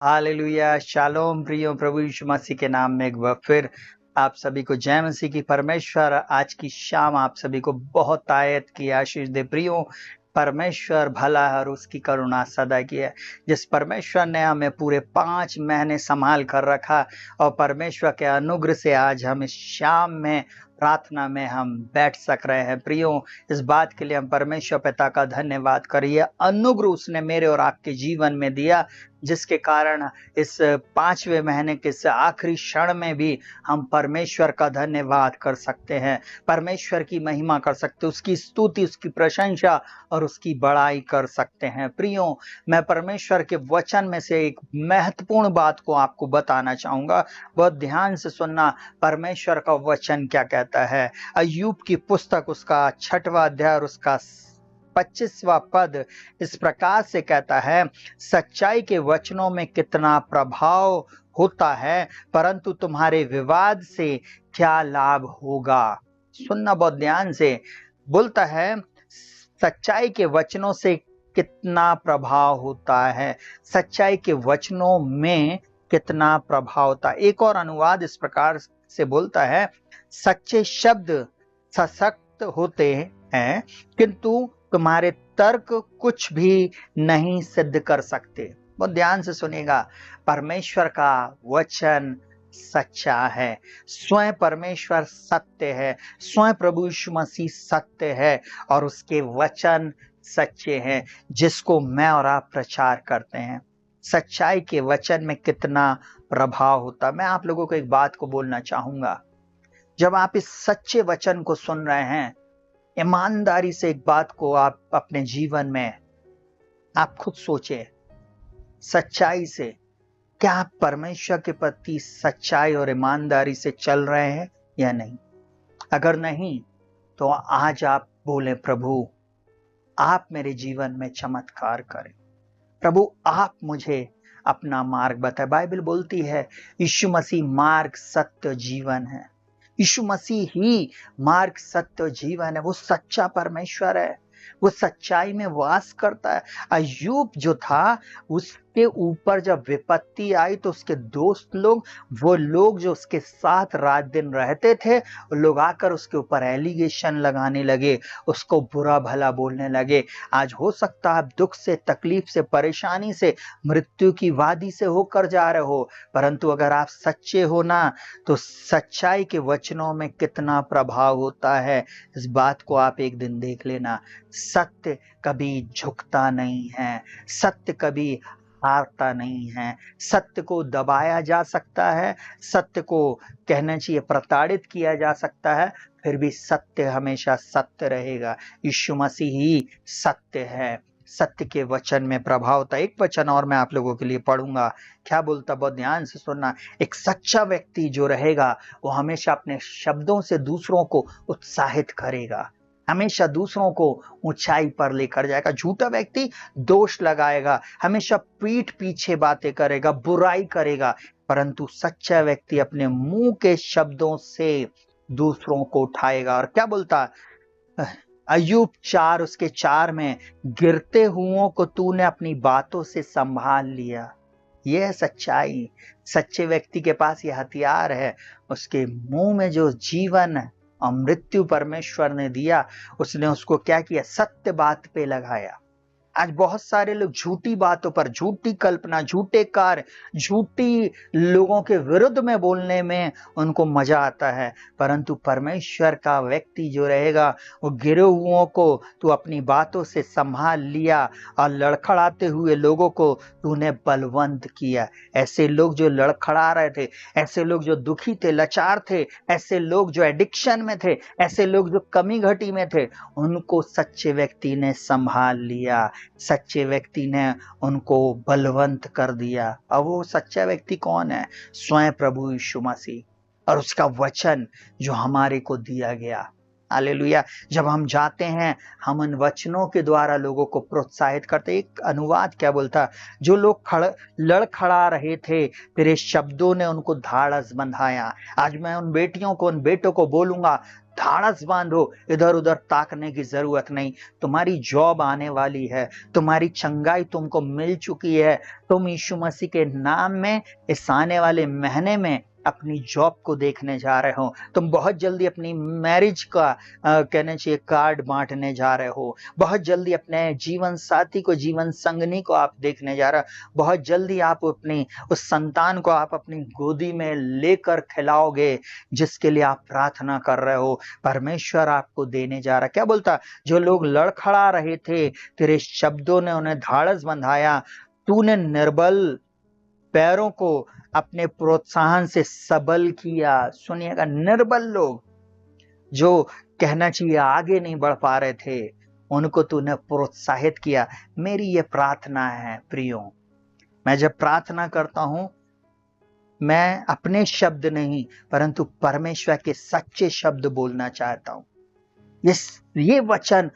Hallelujah, shalom प्रियो प्रभु यीशु मसीह के नाम में एक बार फिर आप सभी को जय मसीह की। परमेश्वर आज की शाम आप सभी को बहुत आयत की आशीष दे। प्रियो, परमेश्वर भला है और उसकी करुणा सदा की है। जिस परमेश्वर ने हमें पूरे 5 महीने संभाल कर रखा और परमेश्वर के अनुग्रह से आज हम इस शाम में प्रार्थना में हम बैठ सक रहे हैं। प्रियो, इस बात के लिए हम परमेश्वर पिता का धन्यवाद करिए। अनुग्रह उसने मेरे और आपके जीवन में दिया, जिसके कारण इस 5वें महीने के इस आखिरी क्षण में भी हम परमेश्वर का धन्यवाद कर सकते हैं, परमेश्वर की महिमा कर सकते हैं, उसकी स्तुति, उसकी प्रशंसा और उसकी बड़ाई कर सकते हैं। प्रियो, मैं परमेश्वर के वचन में से एक महत्वपूर्ण बात को आपको बताना चाहूंगा। बहुत ध्यान से सुनना, परमेश्वर का वचन क्या कहता है। अय्यूब की पुस्तक उसका 6वां अध्याय और उसका 25वां पद इस प्रकार से कहता है, सच्चाई के वचनों में कितना प्रभाव होता है, परंतु तुम्हारे विवाद से क्या लाभ होगा। सुनना बहुत ध्यान से, बोलता है सच्चाई के वचनों से कितना प्रभाव होता है, सच्चाई के वचनों में कितना प्रभाव होता है। एक और अनुवाद इस प्रकार से बोलता है, सच्चे शब्द सशक्त होते हैं किंतु तुम्हारे तर्क कुछ भी नहीं सिद्ध कर सकते। बहुत ध्यान से सुनेगा, परमेश्वर का वचन सच्चा है, स्वयं परमेश्वर सत्य है, स्वयं प्रभु यीशु मसीह सत्य है और उसके वचन सच्चे हैं, जिसको मैं और आप प्रचार करते हैं। सच्चाई के वचन में कितना प्रभाव होता। मैं आप लोगों को एक बात को बोलना चाहूंगा, जब आप इस सच्चे वचन को सुन रहे हैं, ईमानदारी से एक बात को आप अपने जीवन में आप खुद सोचें, सच्चाई से क्या आप परमेश्वर के प्रति सच्चाई और ईमानदारी से चल रहे हैं या नहीं। अगर नहीं तो आज आप बोले, प्रभु आप मेरे जीवन में चमत्कार करें, प्रभु आप मुझे अपना मार्ग बताए। बाइबल बोलती है यीशु मसीह मार्ग सत्य जीवन है। यीशु मसीह ही मार्ग सत्य जीवन है। वो सच्चा परमेश्वर है, वो सच्चाई में वास करता है। अय्यूब जो था, उसके ऊपर जब विपत्ति आई तो उसके दोस्त लोग, वो लोग जो उसके साथ रात दिन रहते थे, वो लोग आकर उसके ऊपर एलिगेशन लगाने लगे, उसको बुरा भला बोलने लगे। आज हो सकता है आप दुख से, तकलीफ से, परेशानी से, मृत्यु की वादी से होकर जा रहे हो, परंतु अगर आप सच्चे हो ना, तो सच्चाई के वचनों में कितना प्रभाव होता है, इस बात को आप एक दिन देख लेना। सत्य कभी झुकता नहीं है, सत्य कभी हारता नहीं है। सत्य को दबाया जा सकता है, सत्य को कहना चाहिए प्रताड़ित किया जा सकता है, फिर भी सत्य हमेशा सत्य रहेगा। यीशु मसीह ही सत्य है। सत्य के वचन में प्रभाव होता है। एक वचन और मैं आप लोगों के लिए पढ़ूंगा, क्या बोलता, बहुत ध्यान से सुनना। एक सच्चा व्यक्ति जो रहेगा, वो हमेशा अपने शब्दों से दूसरों को उत्साहित करेगा, हमेशा दूसरों को ऊंचाई पर लेकर जाएगा। झूठा व्यक्ति दोष लगाएगा, हमेशा पीठ पीछे बातें करेगा, बुराई करेगा, परंतु सच्चा व्यक्ति अपने मुंह के शब्दों से दूसरों को उठाएगा। और क्या बोलता, अय्यूब 4 उसके 4 में, गिरते हुओं को तूने अपनी बातों से संभाल लिया। यह है सच्चाई। सच्चे व्यक्ति के पास यह हथियार है, उसके मुंह में जो जीवन और मृत्यु परमेश्वर ने दिया, उसने उसको क्या किया, सत्य बात पे लगाया। आज बहुत सारे लोग झूठी बातों पर, झूठी कल्पना, झूठे कार्य, झूठी लोगों के विरुद्ध में बोलने में उनको मजा आता है, परंतु परमेश्वर का व्यक्ति जो रहेगा, वो गिरे हुओं को तू अपनी बातों से संभाल लिया और लड़खड़ाते हुए लोगों को तूने बलवंत किया। ऐसे लोग जो लड़खड़ा रहे थे, ऐसे लोग जो दुखी थे, लाचार थे, ऐसे लोग जो एडिक्शन में थे, ऐसे लोग जो कमी घटी में थे, उनको सच्चे व्यक्ति ने संभाल लिया, सच्चे व्यक्ति ने उनको बलवंत कर दिया। अब वो सच्चा व्यक्ति कौन है? स्वयं प्रभु यीशु मसीह और उसका वचन जो हमारे को दिया गया। हालेलुया। जब हम जाते हैं, हम उन वचनों के द्वारा लोगों को प्रोत्साहित करते। एक अनुवाद क्या बोलता, जो लोग लड़खड़ा रहे थे, तेरे शब्दों ने उनको धाड़स बंधाया। आज मैं उन बेटियों को, उन बेटों को बोलूंगा, धाड़स बांधो, इधर उधर ताकने की जरूरत नहीं। तुम्हारी जॉब आने वाली है, तुम्हारी चंगाई तुमको मिल चुकी है। तुम यीशु मसीह के नाम में इस आने वाले महीने में अपनी जॉब को देखने जा रहे हो। तुम बहुत जल्दी अपनी मैरिज का कहना चाहिए कार्ड बांटने जा रहे हो। बहुत जल्दी अपने जीवन साथी को, जीवन संगनी को आप देखने जा रहे हो। बहुत जल्दी आप अपनी उस संतान को आप अपनी गोदी में लेकर खिलाओगे जिसके लिए आप प्रार्थना कर रहे हो। परमेश्वर आपको देने जा रहा। क्या बोलता? जो लोग लड़खड़ा रहे थे, तेरे शब्दों ने उन्हें धाड़स बंधाया। तूने निर्बल पैरों को अपने प्रोत्साहन से सबल किया। सुनिएगा, निर्बल लोग जो कहना चाहिए आगे नहीं बढ़ पा रहे थे, उनको तूने प्रोत्साहित किया। मेरी ये प्रार्थना है प्रियो, मैं जब प्रार्थना करता हूं, मैं अपने शब्द नहीं परंतु परमेश्वर के सच्चे शब्द बोलना चाहता हूं। ये वचन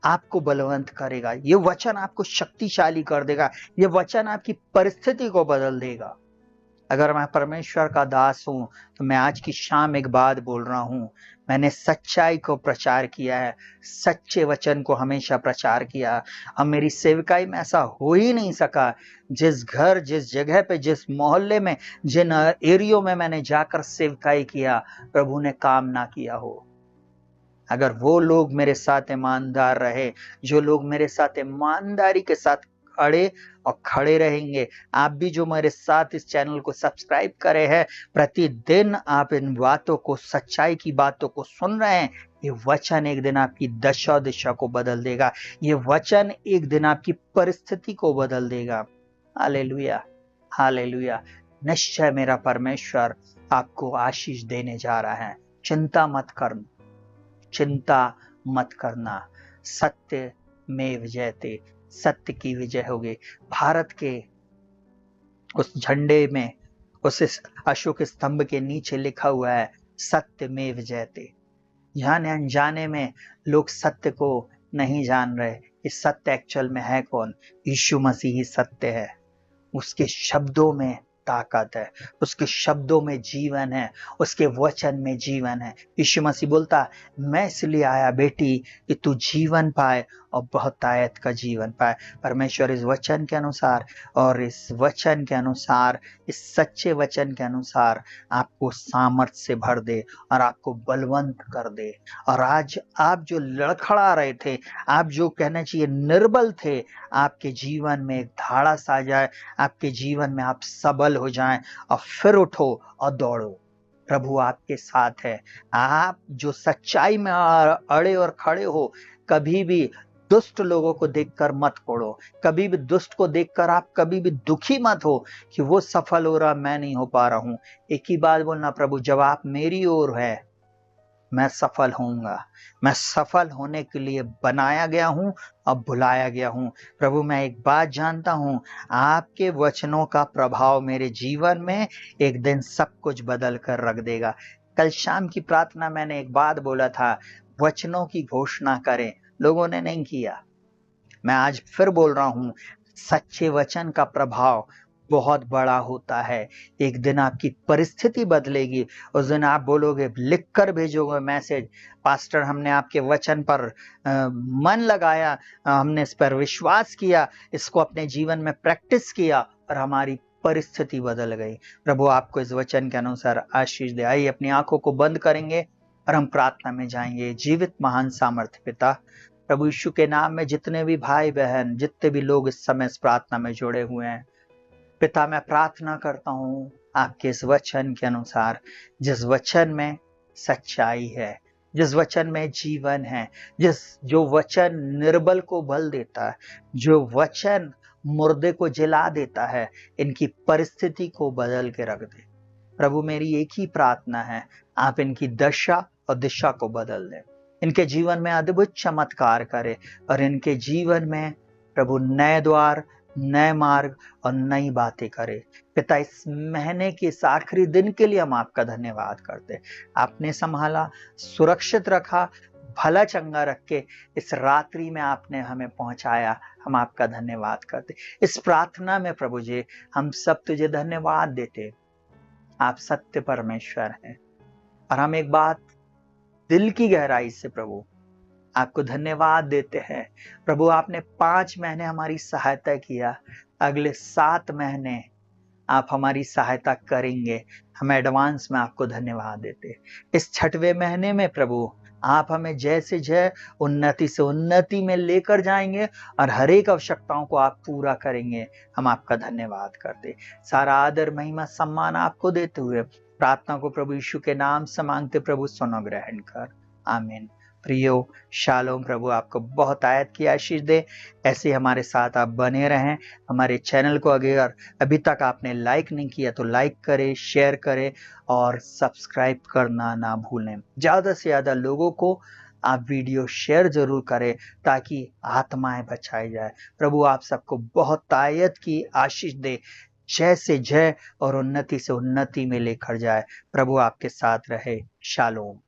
आपको बलवंत करेगा, ये वचन आपको शक्तिशाली कर देगा, ये वचन आपकी परिस्थिति को बदल देगा। अगर मैं परमेश्वर का दास हूं तो मैं आज की शाम एक बात बोल रहा हूं, मैंने सच्चाई को प्रचार किया है, सच्चे वचन को हमेशा प्रचार किया। अब मेरी सेवकाई में ऐसा हो ही नहीं सका, जिस घर, जिस जगह पे, जिस मोहल्ले में, जिन एरियो में मैंने जाकर सेवकाई किया, प्रभु ने काम ना किया हो। अगर वो लोग मेरे साथ ईमानदार रहे, जो लोग मेरे साथ ईमानदारी के साथ अड़े और खड़े रहेंगे। आप भी जो मेरे साथ इस चैनल को सब्सक्राइब करे हैं, प्रतिदिन आप इन बातों को, सच्चाई की बातों को सुन रहे हैं। ये वचन एक दिन आपकी दशा दिशा को बदल देगा। ये वचन एक दिन आपकी परिस्थिति को बदल देगा। Hallelujah, hallelujah. निश्चय मेरा परमेश्वर आपको आशीष देने जा रहा है। चिंता मत करना, चिंता मत करना। सत्य में विजयते, सत्य की विजय होगी। भारत के उस झंडे में, उस अशोक स्तंभ के नीचे लिखा हुआ है सत्य में विजयते। जाने अनजाने में लोग सत्य को नहीं जान रहे। इस सत्य एक्चुअल में है कौन? यीशु मसीह ही सत्य है। उसके शब्दों में ताकत है, उसके शब्दों में जीवन है, उसके वचन में जीवन है। यीशु मसीह बोलता, मैं इसलिए आया बेटी कि तू जीवन पाए और बहुतायत का जीवन पाए। परमेश्वर इस वचन के अनुसार और इस वचन के अनुसार, इस सच्चे वचन के अनुसार आपको सामर्थ्य से भर दे और आपको बलवंत कर दे। और आज आप जो लड़खड़ा रहे थे, आप जो कहना चाहिए निर्बल थे, आपके जीवन में एक धाड़स आ जाए, आपके जीवन में आप सबल हो जाएं और फिर उठो और दौड़ो। प्रभु आपके साथ है। आप जो सच्चाई में अड़े और खड़े हो, कभी भी दुष्ट लोगों को देखकर मत पड़ो। कभी भी दुष्ट को देखकर आप कभी भी दुखी मत हो कि वो सफल हो रहा, मैं नहीं हो पा रहा हूं। एक ही बात बोलना, प्रभु जब आप मेरी ओर है मैं सफल होऊंगा। मैं सफल होने के लिए बनाया गया हूं, अब बुलाया गया हूं। प्रभु मैं एक बात जानता हूं, आपके वचनों का प्रभाव मेरे जीवन में एक दिन सब कुछ बदल कर रख देगा। कल शाम की प्रार्थना मैंने एक बात बोला था, वचनों की घोषणा करें, लोगों ने नहीं किया। मैं आज फिर बोल रहा हूं, सच्चे वचन का प्रभाव बहुत बड़ा होता है। एक दिन आपकी परिस्थिति बदलेगी। उस दिन आप बोलोगे, लिख कर भेजोगे मैसेज, पास्टर हमने आपके वचन पर मन लगाया, हमने इस पर विश्वास किया, इसको अपने जीवन में प्रैक्टिस किया और हमारी परिस्थिति बदल गई। प्रभु आपको इस वचन के अनुसार आशीष दे। आइए अपनी आंखों को बंद करेंगे और हम प्रार्थना में जाएंगे। जीवित महान सामर्थ्य पिता, प्रभु यीशु के नाम में जितने भी भाई बहन, जितने भी लोग इस समय इस प्रार्थना में जुड़े हुए हैं, पिता मैं प्रार्थना करता हूं आपके इस वचन के अनुसार, जिस वचन में सच्चाई है, जिस वचन में जीवन है, जो वचन निर्बल को बल देता है, जो वचन मुर्दे को जिला देता है, इनकी परिस्थिति को बदल के रख दे। प्रभु मेरी एक ही प्रार्थना है, आप इनकी दशा और दिशा को बदल दें, इनके जीवन में अद्भुत चमत्कार करें और इनके जीवन में प्रभु नए द्वार, नए मार्ग और नई बातें करे। पिता इस महीने के इस आखिरी दिन के लिए हम आपका धन्यवाद करते। आपने संभाला, सुरक्षित रखा, भला चंगा रख के इस रात्रि में आपने हमें पहुंचाया, हम आपका धन्यवाद करते। इस प्रार्थना में प्रभु जी हम सब तुझे धन्यवाद देते। आप सत्य परमेश्वर हैं और हम एक बात दिल की गहराई से प्रभु आपको धन्यवाद देते हैं। प्रभु आपने 5 महीने हमारी सहायता किया, अगले 7 महीने आप हमारी सहायता करेंगे। हम एडवांस में आपको धन्यवाद देते हैं। इस छठवें महीने में प्रभु आप हमें जय से जय, उन्नति से उन्नति में लेकर जाएंगे और हर एक आवश्यकताओं को आप पूरा करेंगे। हम आपका धन्यवाद करते, सारा आदर महिमा सम्मान आपको देते हुए प्रार्थना को प्रभु यीशु के नाम से मांगते, प्रभु सुनो ग्रहण कर, आमीन। प्रियो, शालोम, प्रभु आपको बहुत आयत की आशीष दे। ऐसे हमारे साथ आप बने रहें। हमारे चैनल को अगर अभी तक आपने लाइक नहीं किया तो लाइक करें, शेयर करें और सब्सक्राइब करना ना भूलें। ज़्यादा से ज़्यादा लोगों को आप वीडियो शेयर जरूर करें ताकि आत्माएं बचाई जाए। प्रभु आप सबको बहुत आयत की आशीष दे, जय से जय और उन्नति से उन्नति में लेकर जाए। प्रभु आपके साथ रहे। शालोम।